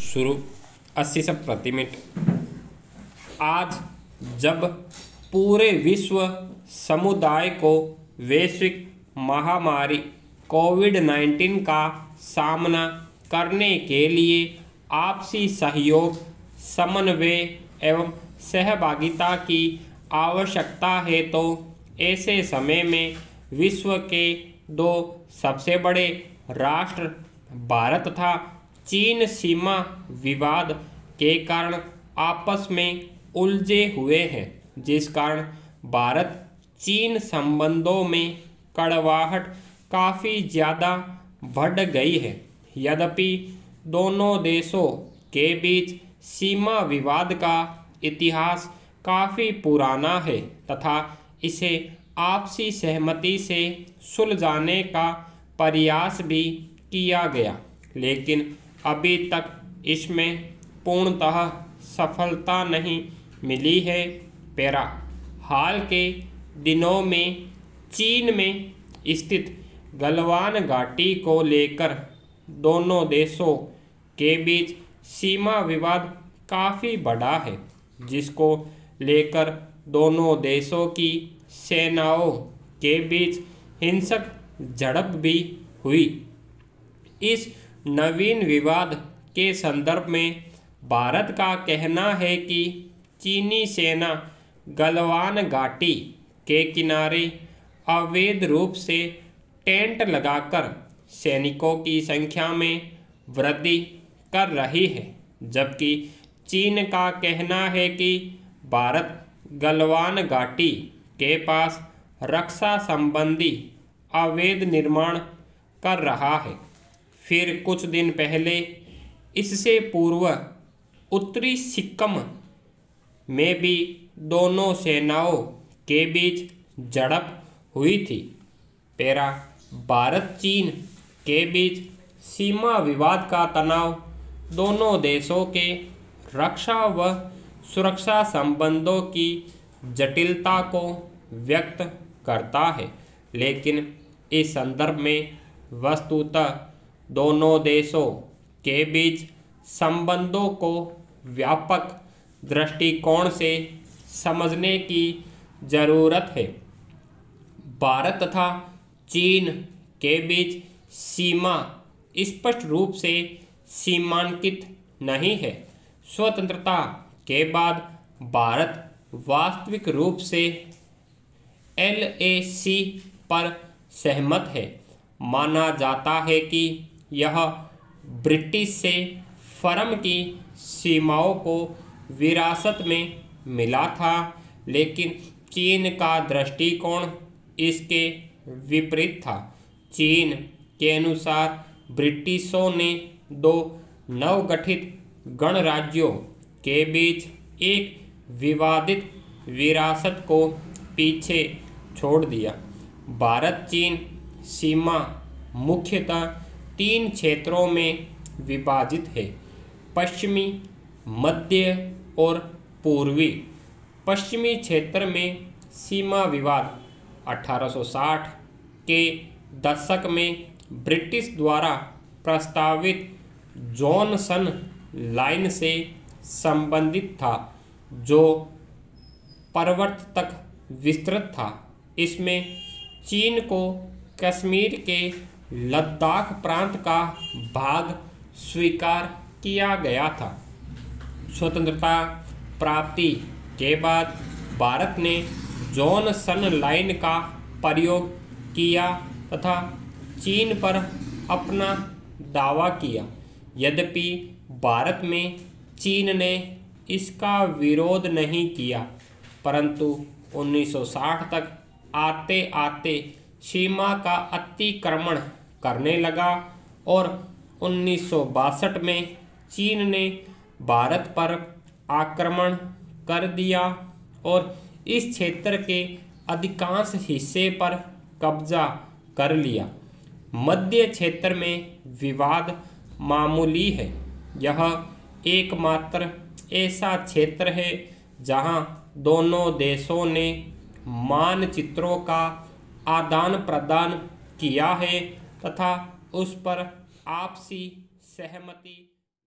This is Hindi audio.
शुरू 80 से प्रति मिनट। आज जब पूरे विश्व समुदाय को वैश्विक महामारी कोविड-19 का सामना करने के लिए आपसी सहयोग, समन्वय एवं सहभागिता की आवश्यकता है, तो ऐसे समय में विश्व के दो सबसे बड़े राष्ट्र भारत तथा चीन सीमा विवाद के कारण आपस में उलझे हुए हैं, जिस कारण भारत चीन संबंधों में कड़वाहट काफ़ी ज़्यादा बढ़ गई है। यद्यपि दोनों देशों के बीच सीमा विवाद का इतिहास काफ़ी पुराना है तथा इसे आपसी सहमति से सुलझाने का प्रयास भी किया गया, लेकिन अभी तक इसमें पूर्णतः सफलता नहीं मिली है। हाल के दिनों में चीन में स्थित गलवान घाटी को लेकर दोनों देशों के बीच सीमा विवाद काफ़ी बड़ा है, जिसको लेकर दोनों देशों की सेनाओं के बीच हिंसक झड़प भी हुई। इस नवीन विवाद के संदर्भ में भारत का कहना है कि चीनी सेना गलवान घाटी के किनारे अवैध रूप से टेंट लगाकर सैनिकों की संख्या में वृद्धि कर रही है, जबकि चीन का कहना है कि भारत गलवान घाटी के पास रक्षा संबंधी अवैध निर्माण कर रहा है। फिर कुछ दिन पहले इससे पूर्व उत्तरी सिक्किम में भी दोनों सेनाओं के बीच झड़प हुई थी। भारत चीन के बीच सीमा विवाद का तनाव दोनों देशों के रक्षा व सुरक्षा संबंधों की जटिलता को व्यक्त करता है, लेकिन इस संदर्भ में वस्तुतः दोनों देशों के बीच संबंधों को व्यापक दृष्टिकोण से समझने की ज़रूरत है। भारत तथा चीन के बीच सीमा स्पष्ट रूप से सीमांकित नहीं है। स्वतंत्रता के बाद भारत वास्तविक रूप से LAC पर सहमत है। माना जाता है कि यह ब्रिटिश से फर्म की सीमाओं को विरासत में मिला था, लेकिन चीन का दृष्टिकोण इसके विपरीत था। चीन के अनुसार ब्रिटिशों ने दो नवगठित गणराज्यों के बीच एक विवादित विरासत को पीछे छोड़ दिया। भारत चीन सीमा मुख्यतः 3 क्षेत्रों में विभाजित है: पश्चिमी, मध्य और पूर्वी। पश्चिमी क्षेत्र में सीमा विवाद 1860 के दशक में ब्रिटिश द्वारा प्रस्तावित जॉनसन लाइन से संबंधित था, जो पर्वत तक विस्तृत था। इसमें चीन को कश्मीर के लद्दाख प्रांत का भाग स्वीकार किया गया था। स्वतंत्रता प्राप्ति के बाद भारत ने जॉनसन लाइन का प्रयोग किया तथा चीन पर अपना दावा किया। यद्यपि भारत में चीन ने इसका विरोध नहीं किया, परंतु 1960 तक आते आते सीमा का अतिक्रमण करने लगा और 1962 में चीन ने भारत पर आक्रमण कर दिया और इस क्षेत्र के अधिकांश हिस्से पर कब्जा कर लिया। मध्य क्षेत्र में विवाद मामूली है। यह एकमात्र ऐसा क्षेत्र है जहां दोनों देशों ने मानचित्रों का आदान प्रदान किया है तथा उस पर आपसी सहमति